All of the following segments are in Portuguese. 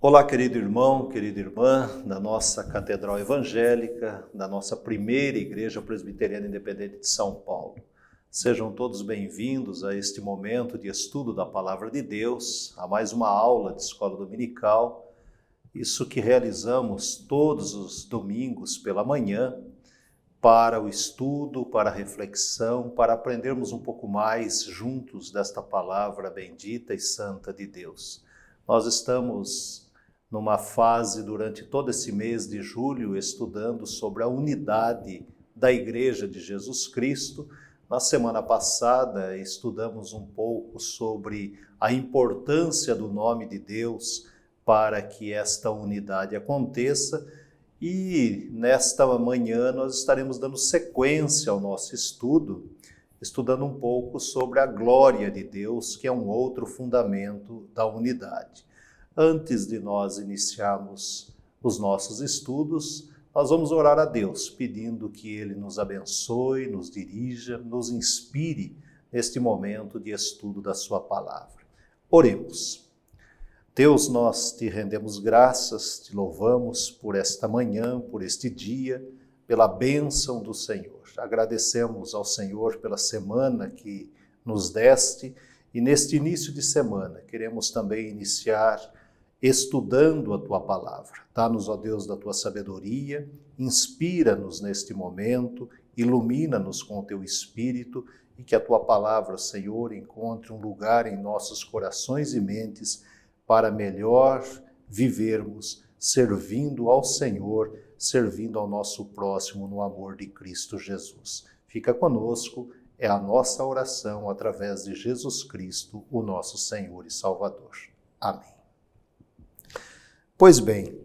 Olá, querido irmão, querida irmã da nossa Catedral Evangélica, da nossa primeira Igreja Presbiteriana Independente de São Paulo. Sejam todos bem-vindos a este momento de estudo da Palavra de Deus, a mais uma aula de Escola Dominical, isso que realizamos todos os domingos pela manhã, para o estudo, para a reflexão, para aprendermos um pouco mais juntos desta Palavra bendita e santa de Deus. Nós estamos numa fase durante todo esse mês de julho, estudando sobre a unidade da Igreja de Jesus Cristo. Na semana passada, estudamos um pouco sobre a importância do nome de Deus para que esta unidade aconteça. E nesta manhã nós estaremos dando sequência ao nosso estudo, estudando um pouco sobre a glória de Deus, que é um outro fundamento da unidade. Antes de nós iniciarmos os nossos estudos, nós vamos orar a Deus, pedindo que Ele nos abençoe, nos dirija, nos inspire neste momento de estudo da Sua Palavra. Oremos. Deus, nós te rendemos graças, te louvamos por esta manhã, por este dia, pela bênção do Senhor. Agradecemos ao Senhor pela semana que nos deste e neste início de semana queremos também iniciar estudando a Tua Palavra. Dá-nos, ó Deus, da Tua sabedoria, inspira-nos neste momento, ilumina-nos com o Teu Espírito e que a Tua Palavra, Senhor, encontre um lugar em nossos corações e mentes para melhor vivermos servindo ao Senhor, servindo ao nosso próximo no amor de Cristo Jesus. Fica conosco, é a nossa oração através de Jesus Cristo, o nosso Senhor e Salvador. Amém. Pois bem,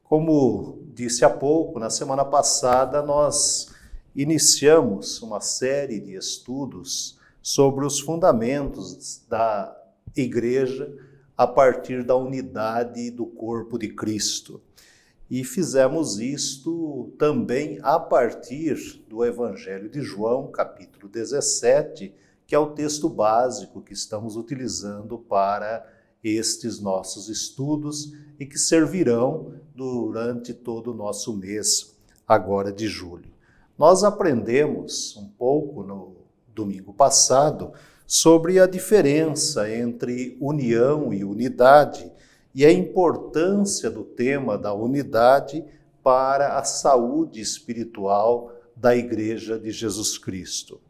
como disse há pouco, na semana passada nós iniciamos uma série de estudos sobre os fundamentos da Igreja a partir da unidade do corpo de Cristo. E fizemos isto também a partir do Evangelho de João, capítulo 17, que é o texto básico que estamos utilizando para estes nossos estudos e que servirão durante todo o nosso mês, agora de julho. Nós aprendemos um pouco no domingo passado sobre a diferença entre união e unidade e a importância do tema da unidade para a saúde espiritual da Igreja de Jesus Cristo.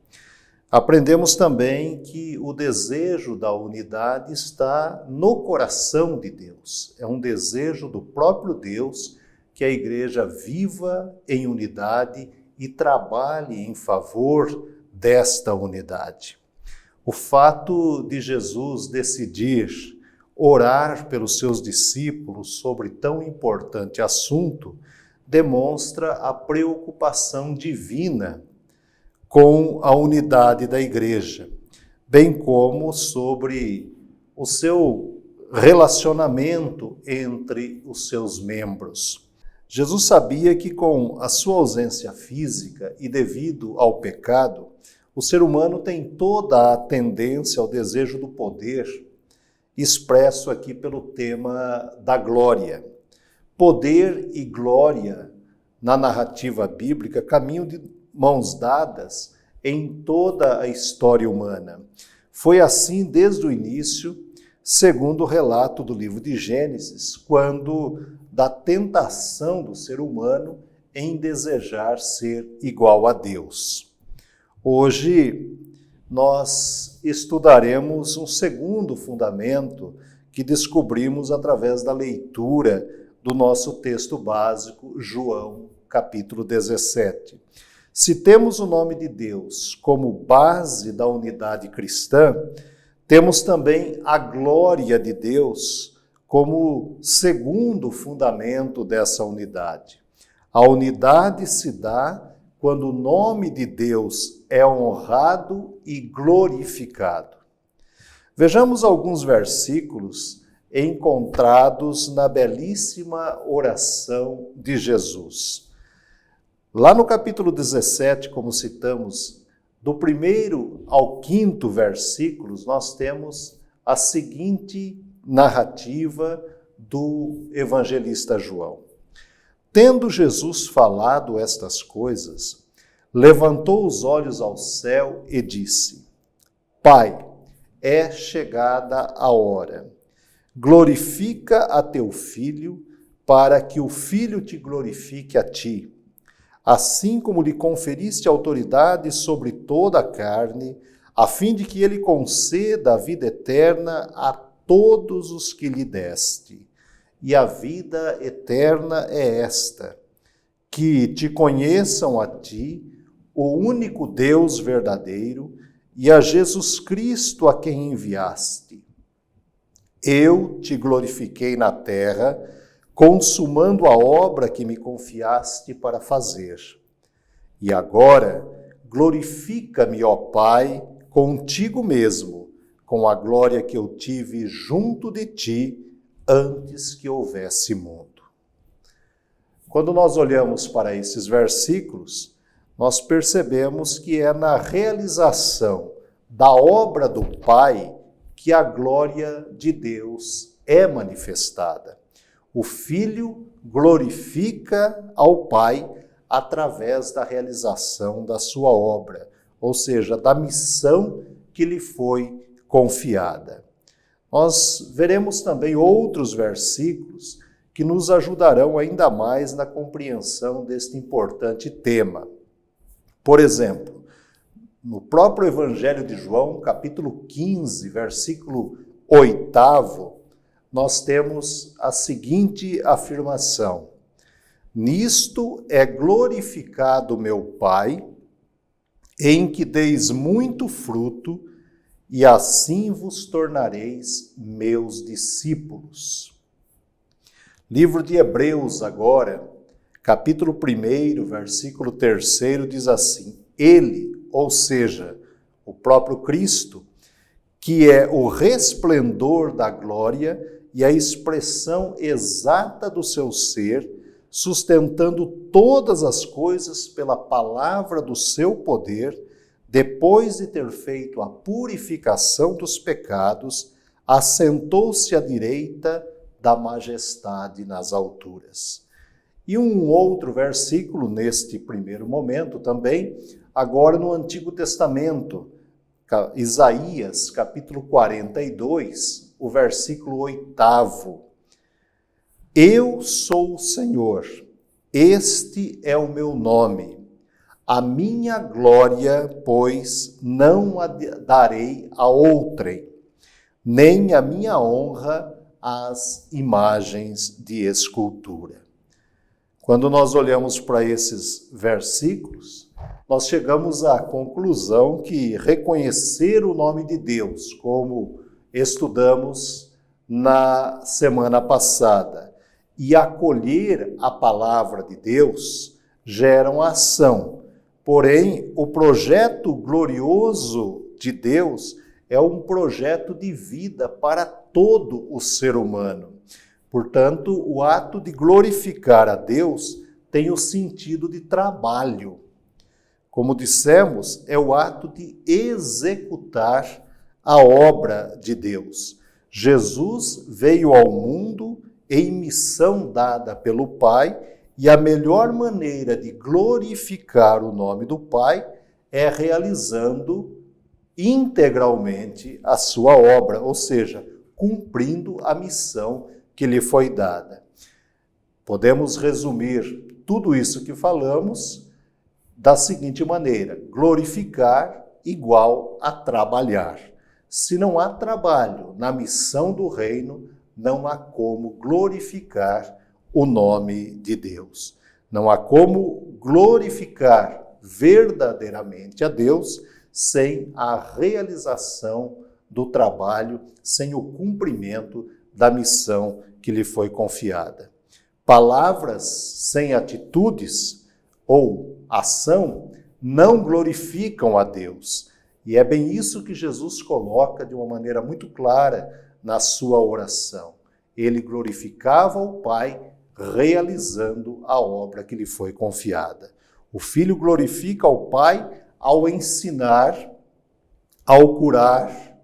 Aprendemos também que o desejo da unidade está no coração de Deus. É um desejo do próprio Deus que a Igreja viva em unidade e trabalhe em favor desta unidade. O fato de Jesus decidir orar pelos seus discípulos sobre tão importante assunto demonstra a preocupação divina com a unidade da Igreja, bem como sobre o seu relacionamento entre os seus membros. Jesus sabia que com a sua ausência física e devido ao pecado, o ser humano tem toda a tendência ao desejo do poder, expresso aqui pelo tema da glória. Poder e glória, na narrativa bíblica, caminham de mãos dadas em toda a história humana. Foi assim desde o início, segundo o relato do livro de Gênesis, quando da tentação do ser humano em desejar ser igual a Deus. Hoje nós estudaremos um segundo fundamento que descobrimos através da leitura do nosso texto básico, João, capítulo 17. Se temos o nome de Deus como base da unidade cristã, temos também a glória de Deus como segundo fundamento dessa unidade. A unidade se dá quando o nome de Deus é honrado e glorificado. Vejamos alguns versículos encontrados na belíssima oração de Jesus. Lá no capítulo 17, como citamos, do 1º ao 5º versículos, nós temos a seguinte narrativa do evangelista João. Tendo Jesus falado estas coisas, levantou os olhos ao céu e disse: Pai, é chegada a hora. Glorifica a teu Filho, para que o Filho te glorifique a ti. Assim como lhe conferiste autoridade sobre toda a carne, a fim de que ele conceda a vida eterna a todos os que lhe deste. E a vida eterna é esta, que te conheçam a ti, o único Deus verdadeiro, e a Jesus Cristo a quem enviaste. Eu te glorifiquei na terra, consumando a obra que me confiaste para fazer. E agora, glorifica-me, ó Pai, contigo mesmo, com a glória que eu tive junto de ti, antes que houvesse mundo. Quando nós olhamos para esses versículos, nós percebemos que é na realização da obra do Pai que a glória de Deus é manifestada. O Filho glorifica ao Pai através da realização da sua obra, ou seja, da missão que lhe foi confiada. Nós veremos também outros versículos que nos ajudarão ainda mais na compreensão deste importante tema. Por exemplo, no próprio Evangelho de João, capítulo 15, versículo 8, nós temos a seguinte afirmação: Nisto é glorificado meu Pai, em que deis muito fruto, e assim vos tornareis meus discípulos. Livro de Hebreus agora, capítulo 1, versículo 3, diz assim: Ele, ou seja, o próprio Cristo, que é o resplendor da glória e a expressão exata do seu ser, sustentando todas as coisas pela palavra do seu poder, depois de ter feito a purificação dos pecados, assentou-se à direita da majestade nas alturas. E um outro versículo, neste primeiro momento também, agora no Antigo Testamento, Isaías, capítulo 42, o versículo 8. Eu sou o Senhor, este é o meu nome. A minha glória, pois, não a darei a outrem, nem a minha honra às imagens de escultura. Quando nós olhamos para esses versículos, nós chegamos à conclusão que reconhecer o nome de Deus, como estudamos na semana passada, e acolher a palavra de Deus geram ação. Porém, o projeto glorioso de Deus é um projeto de vida para todo o ser humano. Portanto, o ato de glorificar a Deus tem o sentido de trabalho. Como dissemos, é o ato de executar a obra de Deus. Jesus veio ao mundo em missão dada pelo Pai, e a melhor maneira de glorificar o nome do Pai é realizando integralmente a sua obra, ou seja, cumprindo a missão que lhe foi dada. Podemos resumir tudo isso que falamos da seguinte maneira: glorificar igual a trabalhar. Se não há trabalho na missão do reino, não há como glorificar o nome de Deus. Não há como glorificar verdadeiramente a Deus sem a realização do trabalho, sem o cumprimento da missão que lhe foi confiada. Palavras sem atitudes ou ação não glorificam a Deus. E é bem isso que Jesus coloca de uma maneira muito clara na sua oração. ele glorificava o Pai realizando a obra que lhe foi confiada. O Filho glorifica o Pai ao ensinar, ao curar,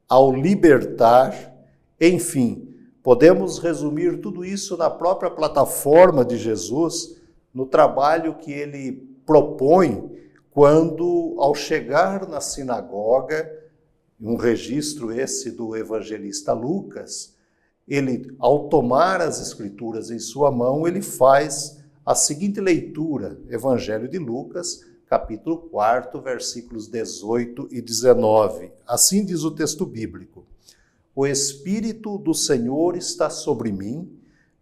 ao libertar, enfim, podemos resumir tudo isso na própria plataforma de Jesus, no trabalho que ele propõe quando, ao chegar na sinagoga, um registro esse do evangelista Lucas, ele, ao tomar as Escrituras em sua mão, ele faz a seguinte leitura, Evangelho de Lucas, capítulo 4, versículos 18 e 19. Assim diz o texto bíblico: O Espírito do Senhor está sobre mim,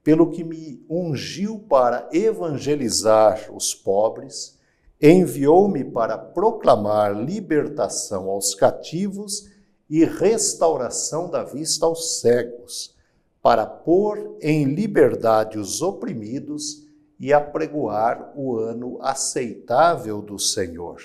pelo que me ungiu para evangelizar os pobres, enviou-me para proclamar libertação aos cativos e restauração da vista aos cegos, para pôr em liberdade os oprimidos e apregoar o ano aceitável do Senhor.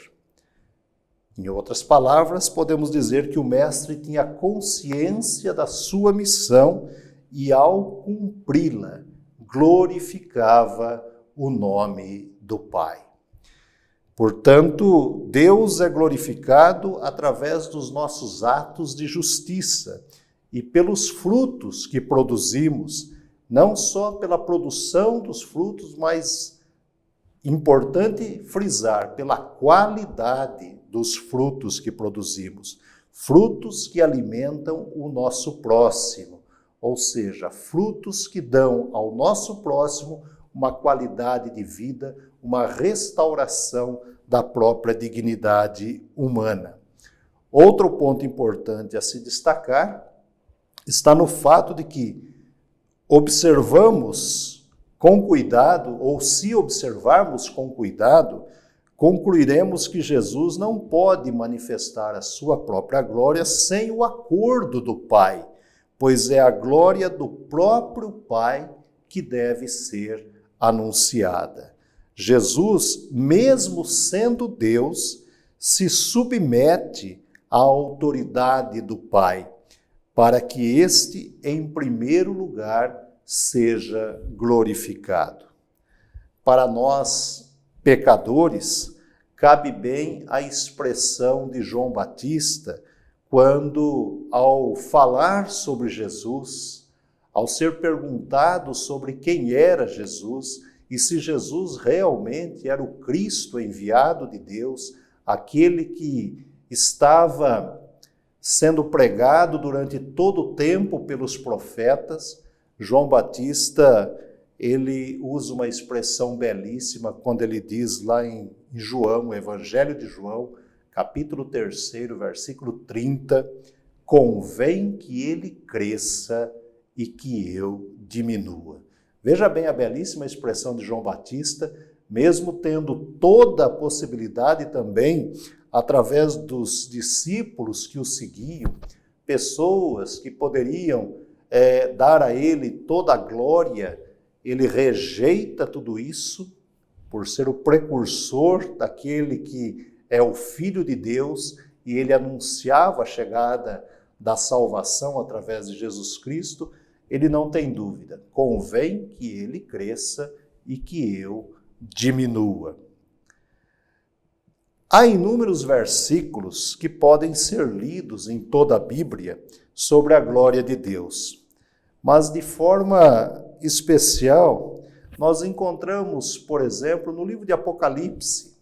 Em outras palavras, podemos dizer que o mestre tinha consciência da sua missão e, ao cumpri-la, glorificava o nome do Pai. Portanto, Deus é glorificado através dos nossos atos de justiça e pelos frutos que produzimos, não só pela produção dos frutos, mas, importante frisar, pela qualidade dos frutos que produzimos. Frutos que alimentam o nosso próximo, ou seja, frutos que dão ao nosso próximo uma qualidade de vida, uma restauração da própria dignidade humana. Outro ponto importante a se destacar está no fato de que observamos com cuidado, ou se observarmos com cuidado, concluiremos que Jesus não pode manifestar a sua própria glória sem o acordo do Pai, pois é a glória do próprio Pai que deve ser anunciada. Jesus, mesmo sendo Deus, se submete à autoridade do Pai, para que este, em primeiro lugar, seja glorificado. Para nós, pecadores, cabe bem a expressão de João Batista, quando, ao falar sobre Jesus, ao ser perguntado sobre quem era Jesus e se Jesus realmente era o Cristo enviado de Deus, aquele que estava sendo pregado durante todo o tempo pelos profetas, João Batista, ele usa uma expressão belíssima quando ele diz lá em João, Evangelho de João, capítulo 3, versículo 30, convém que ele cresça e que eu diminua. Veja bem a belíssima expressão de João Batista, mesmo tendo toda a possibilidade também, através dos discípulos que o seguiam, pessoas que poderiam dar a ele toda a glória, ele rejeita tudo isso por ser o precursor daquele que é o Filho de Deus, e ele anunciava a chegada da salvação através de Jesus Cristo. Ele não tem dúvida, convém que ele cresça e que eu diminua. Há inúmeros versículos que podem ser lidos em toda a Bíblia sobre a glória de Deus, mas de forma especial nós encontramos, por exemplo, no livro de Apocalipse,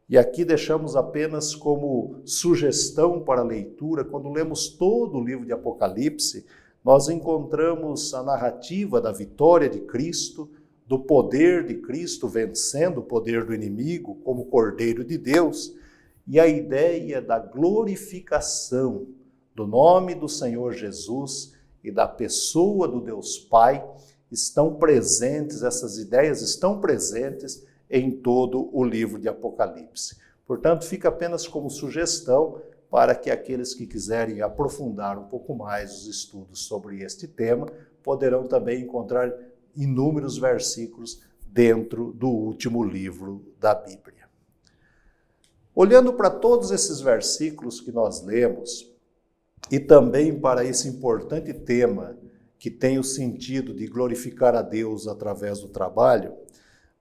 e aqui deixamos apenas como sugestão para a leitura, quando lemos todo o livro de Apocalipse, nós encontramos a narrativa da vitória de Cristo, do poder de Cristo vencendo o poder do inimigo como Cordeiro de Deus, e a ideia da glorificação do nome do Senhor Jesus e da pessoa do Deus Pai estão presentes, essas ideias estão presentes em todo o livro de Apocalipse. Portanto, fica apenas como sugestão para que aqueles que quiserem aprofundar um pouco mais os estudos sobre este tema, poderão também encontrar inúmeros versículos dentro do último livro da Bíblia. Olhando para todos esses versículos que nós lemos, e também para esse importante tema que tem o sentido de glorificar a Deus através do trabalho,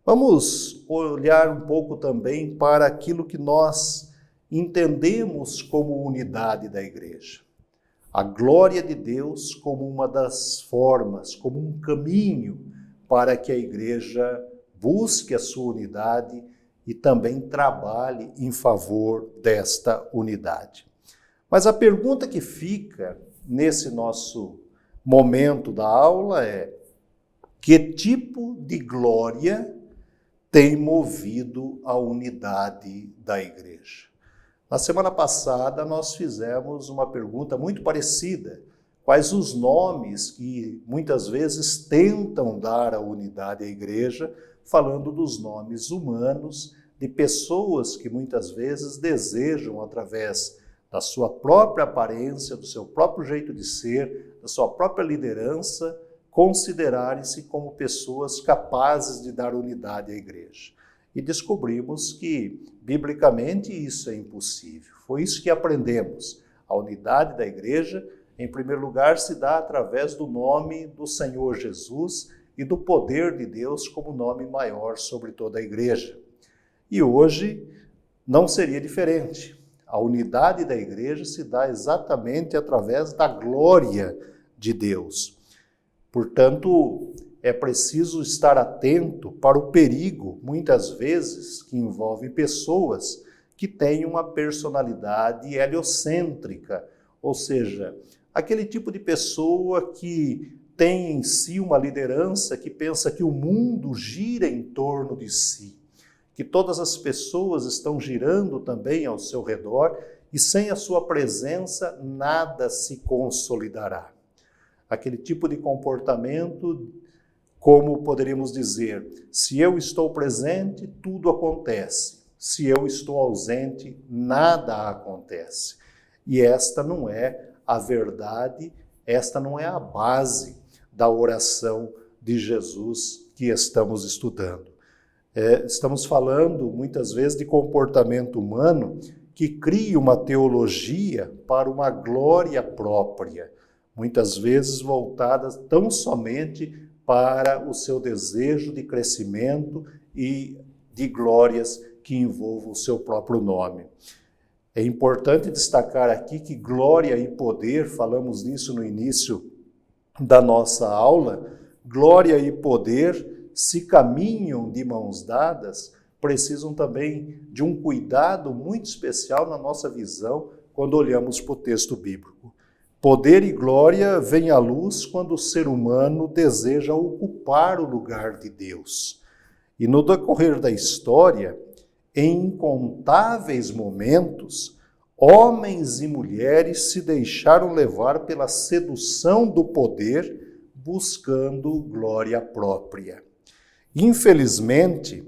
vamos olhar um pouco também para aquilo que nós entendemos como unidade da igreja. A glória de Deus como uma das formas, como um caminho para que a igreja busque a sua unidade e também trabalhe em favor desta unidade. Mas a pergunta que fica nesse nosso momento da aula é: que tipo de glória tem movido a unidade da igreja? Na semana passada nós fizemos uma pergunta muito parecida: quais os nomes que muitas vezes tentam dar a unidade à igreja, falando dos nomes humanos, de pessoas que muitas vezes desejam, através da sua própria aparência, do seu próprio jeito de ser, da sua própria liderança, considerarem-se como pessoas capazes de dar unidade à igreja. E descobrimos que, biblicamente, isso é impossível. Foi isso que aprendemos. A unidade da igreja, em primeiro lugar, se dá através do nome do Senhor Jesus e do poder de Deus como nome maior sobre toda a igreja. E hoje não seria diferente. A unidade da igreja se dá exatamente através da glória de Deus. Portanto, é preciso estar atento para o perigo, muitas vezes, que envolve pessoas que têm uma personalidade heliocêntrica, ou seja, aquele tipo de pessoa que tem em si uma liderança que pensa que o mundo gira em torno de si, que todas as pessoas estão girando também ao seu redor e sem a sua presença nada se consolidará. Aquele tipo de comportamento, como poderíamos dizer, se eu estou presente, tudo acontece. Se eu estou ausente, nada acontece. E esta não é a verdade, esta não é a base da oração de Jesus que estamos estudando. Estamos falando muitas vezes de comportamento humano que cria uma teologia para uma glória própria, muitas vezes voltada tão somente para o seu desejo de crescimento e de glórias que envolvam o seu próprio nome. É importante destacar aqui que glória e poder, falamos nisso no início da nossa aula, glória e poder, se caminham de mãos dadas, precisam também de um cuidado muito especial na nossa visão quando olhamos para o texto bíblico. Poder e glória vêm à luz quando o ser humano deseja ocupar o lugar de Deus. E no decorrer da história, em incontáveis momentos, homens e mulheres se deixaram levar pela sedução do poder, buscando glória própria. Infelizmente,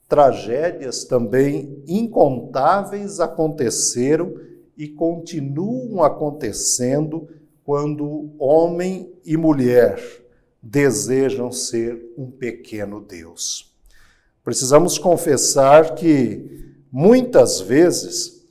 tragédias também incontáveis aconteceram e continuam acontecendo quando homem e mulher desejam ser um pequeno Deus. Precisamos confessar que, muitas vezes,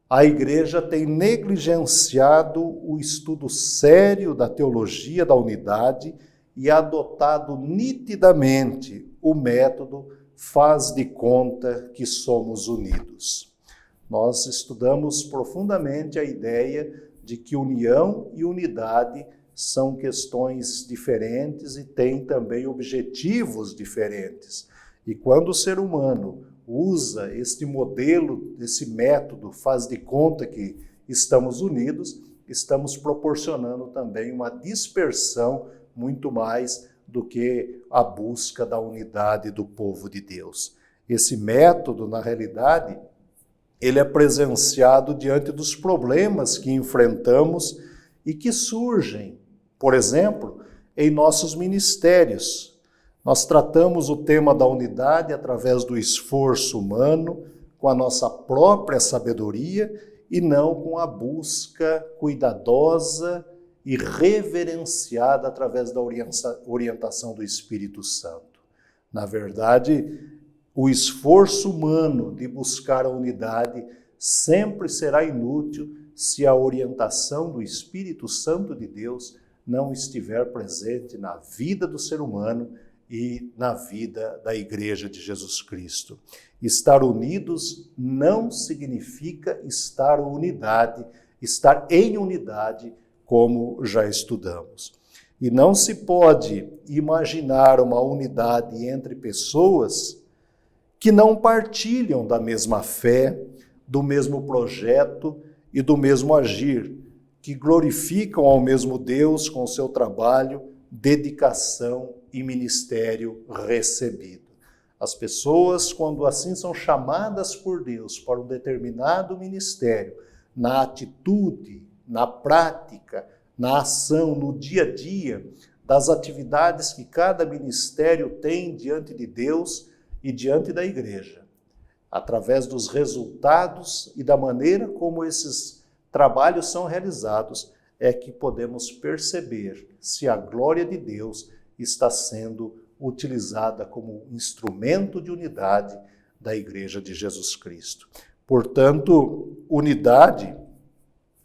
a igreja tem negligenciado o estudo sério da teologia da unidade e adotado nitidamente o método faz de conta que somos unidos. Nós estudamos profundamente a ideia de que união e unidade são questões diferentes e têm também objetivos diferentes. E quando o ser humano usa este modelo, esse método faz de conta que estamos unidos, estamos proporcionando também uma dispersão muito mais do que a busca da unidade do povo de Deus. Esse método, na realidade, ele é presenciado diante dos problemas que enfrentamos e que surgem, por exemplo, em nossos ministérios. Nós tratamos o tema da unidade através do esforço humano, com a nossa própria sabedoria e não com a busca cuidadosa e reverenciada através da orientação do Espírito Santo. Na verdade, o esforço humano de buscar a unidade sempre será inútil se a orientação do Espírito Santo de Deus não estiver presente na vida do ser humano e na vida da Igreja de Jesus Cristo. Estar unidos não significa estar em unidade, como já estudamos. E não se pode imaginar uma unidade entre pessoas que não partilham da mesma fé, do mesmo projeto e do mesmo agir, que glorificam ao mesmo Deus com seu trabalho, dedicação e ministério recebido. As pessoas, quando assim são chamadas por Deus para um determinado ministério, na atitude, na prática, na ação, no dia a dia, das atividades que cada ministério tem diante de Deus e diante da igreja, através dos resultados e da maneira como esses trabalhos são realizados, é que podemos perceber se a glória de Deus está sendo utilizada como instrumento de unidade da Igreja de Jesus Cristo. Portanto, unidade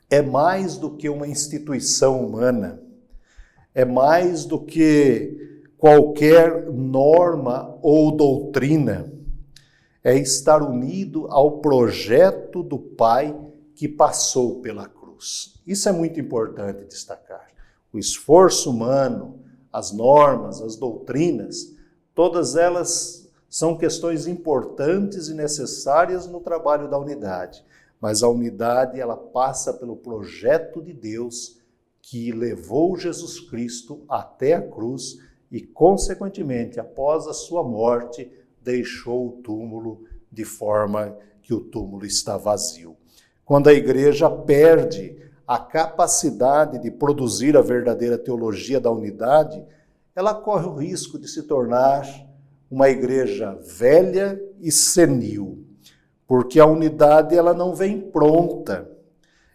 é mais do que uma instituição humana, é mais do que qualquer norma ou doutrina, é estar unido ao projeto do Pai que passou pela cruz. Isso é muito importante destacar. O esforço humano, as normas, as doutrinas, todas elas são questões importantes e necessárias no trabalho da unidade. Mas a unidade, ela passa pelo projeto de Deus que levou Jesus Cristo até a cruz e, consequentemente, após a sua morte, deixou o túmulo de forma que o túmulo está vazio. Quando a igreja perde a capacidade de produzir a verdadeira teologia da unidade, ela corre o risco de se tornar uma igreja velha e senil, porque a unidade ela não vem pronta,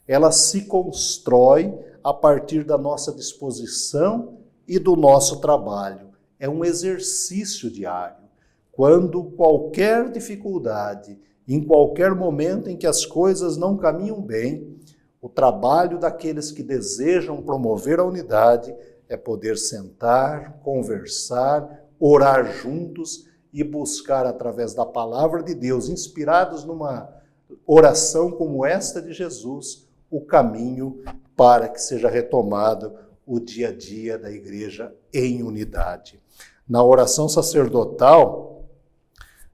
ela se constrói a partir da nossa disposição e do nosso trabalho. É um exercício diário. Quando qualquer dificuldade, em qualquer momento em que as coisas não caminham bem, o trabalho daqueles que desejam promover a unidade é poder sentar, conversar, orar juntos e buscar, através da palavra de Deus, inspirados numa oração como esta de Jesus, o caminho para que seja retomado o dia a dia da igreja em unidade. Na oração sacerdotal,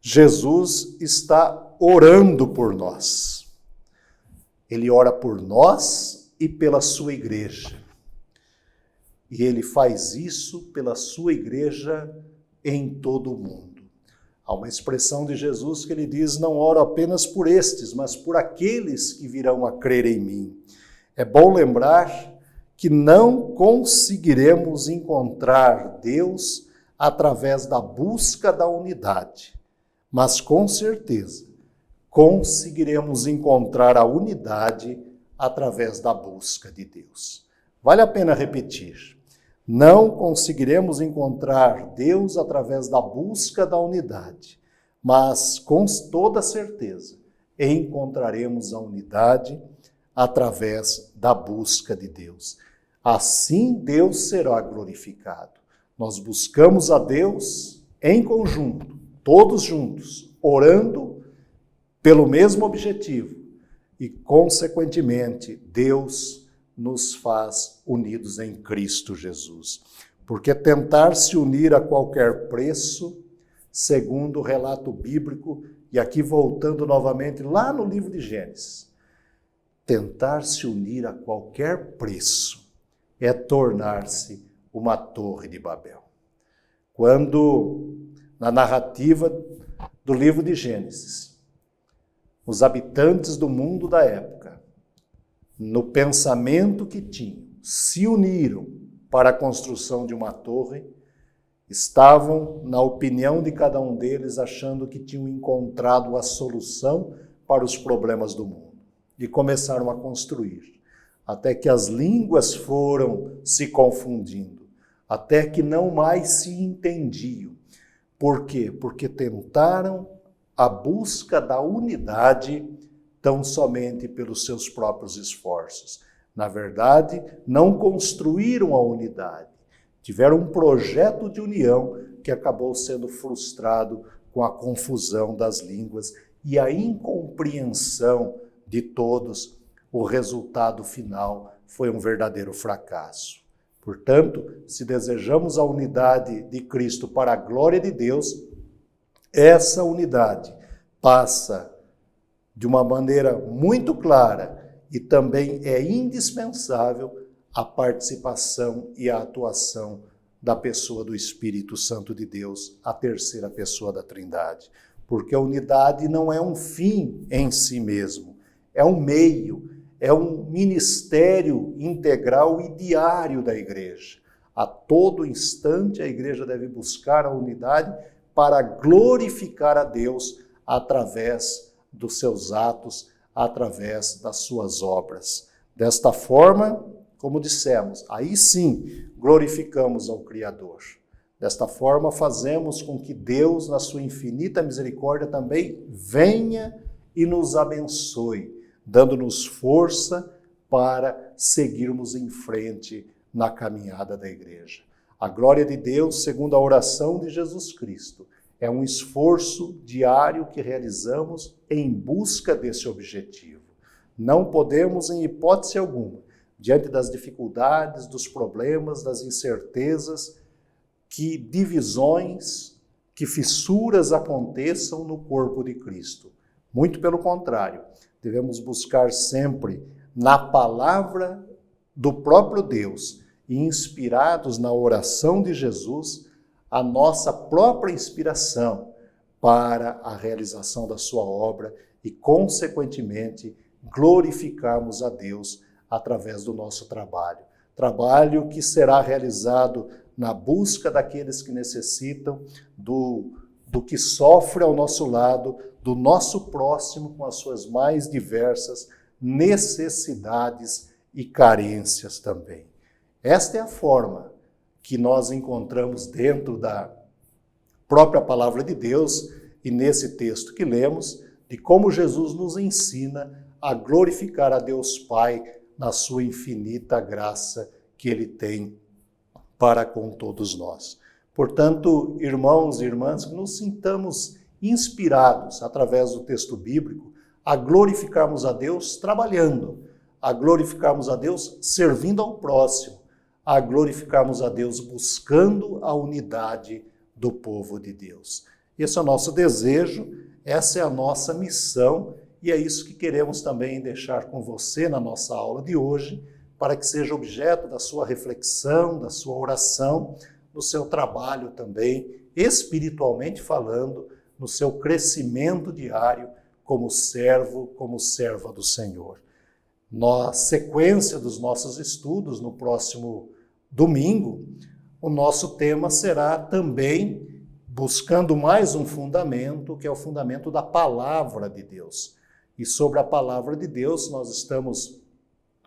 Jesus está orando por nós. Ele ora por nós e pela sua igreja. E ele faz isso pela sua igreja em todo o mundo. Há uma expressão de Jesus que ele diz: não oro apenas por estes, mas por aqueles que virão a crer em mim. É bom lembrar que não conseguiremos encontrar Deus através da busca da unidade, mas com certeza conseguiremos encontrar a unidade através da busca de Deus. Vale a pena repetir. Não conseguiremos encontrar Deus através da busca da unidade, mas com toda certeza encontraremos a unidade através da busca de Deus. Assim Deus será glorificado. Nós buscamos a Deus em conjunto, todos juntos, orando pelo mesmo objetivo e, consequentemente, Deus nos faz unidos em Cristo Jesus. Porque tentar se unir a qualquer preço, segundo o relato bíblico, e aqui voltando novamente lá no livro de Gênesis, tentar se unir a qualquer preço é tornar-se uma torre de Babel. Quando, na narrativa do livro de Gênesis, os habitantes do mundo da época, no pensamento que tinham, se uniram para a construção de uma torre, estavam, na opinião de cada um deles, achando que tinham encontrado a solução para os problemas do mundo. E começaram a construir, até que as línguas foram se confundindo, até que não mais se entendiam. Por quê? Porque tentaram a busca da unidade tão somente pelos seus próprios esforços. Na verdade, não construíram a unidade. Tiveram um projeto de união que acabou sendo frustrado com a confusão das línguas e a incompreensão de todos. O resultado final foi um verdadeiro fracasso. Portanto, se desejamos a unidade de Cristo para a glória de Deus, essa unidade passa de uma maneira muito clara e também é indispensável a participação e a atuação da pessoa do Espírito Santo de Deus, a terceira pessoa da Trindade. Porque a unidade não é um fim em si mesmo, é um meio, é um ministério integral e diário da igreja. A todo instante a igreja deve buscar a unidade para glorificar a Deus através dos seus atos, através das suas obras. Desta forma, como dissemos, aí sim glorificamos ao Criador. Desta forma fazemos com que Deus, na sua infinita misericórdia, também venha e nos abençoe, dando-nos força para seguirmos em frente na caminhada da igreja. A glória de Deus, segundo a oração de Jesus Cristo, é um esforço diário que realizamos em busca desse objetivo. Não podemos, em hipótese alguma, diante das dificuldades, dos problemas, das incertezas, que divisões, que fissuras aconteçam no corpo de Cristo. Muito pelo contrário, devemos buscar sempre na palavra do próprio Deus e inspirados na oração de Jesus, a nossa própria inspiração para a realização da sua obra e, consequentemente, glorificarmos a Deus através do nosso trabalho. Trabalho que será realizado na busca daqueles que necessitam, do que sofre ao nosso lado, do nosso próximo com as suas mais diversas necessidades e carências também. Esta é a forma que nós encontramos dentro da própria palavra de Deus e nesse texto que lemos, de como Jesus nos ensina a glorificar a Deus Pai na sua infinita graça que Ele tem para com todos nós. Portanto, irmãos e irmãs, que nos sintamos inspirados, através do texto bíblico, a glorificarmos a Deus trabalhando, a glorificarmos a Deus servindo ao próximo, a glorificarmos a Deus buscando a unidade do povo de Deus. Esse é o nosso desejo, essa é a nossa missão e é isso que queremos também deixar com você na nossa aula de hoje, para que seja objeto da sua reflexão, da sua oração, no seu trabalho também, espiritualmente falando, no seu crescimento diário como servo, como serva do Senhor. Na sequência dos nossos estudos, no próximo domingo, o nosso tema será também buscando mais um fundamento, que é o fundamento da palavra de Deus. E sobre a palavra de Deus nós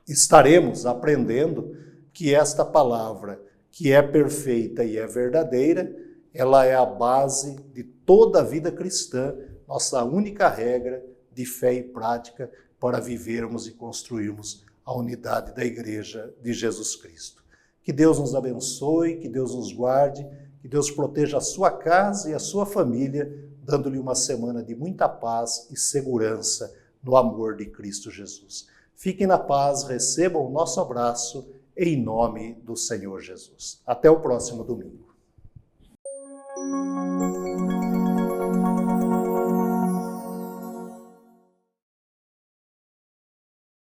estaremos aprendendo que esta palavra, que é perfeita e é verdadeira, ela é a base de toda a vida cristã, nossa única regra de fé e prática para vivermos e construirmos a unidade da Igreja de Jesus Cristo. Que Deus nos abençoe, que Deus nos guarde, que Deus proteja a sua casa e a sua família, dando-lhe uma semana de muita paz e segurança no amor de Cristo Jesus. Fiquem na paz, recebam o nosso abraço em nome do Senhor Jesus. Até o próximo domingo.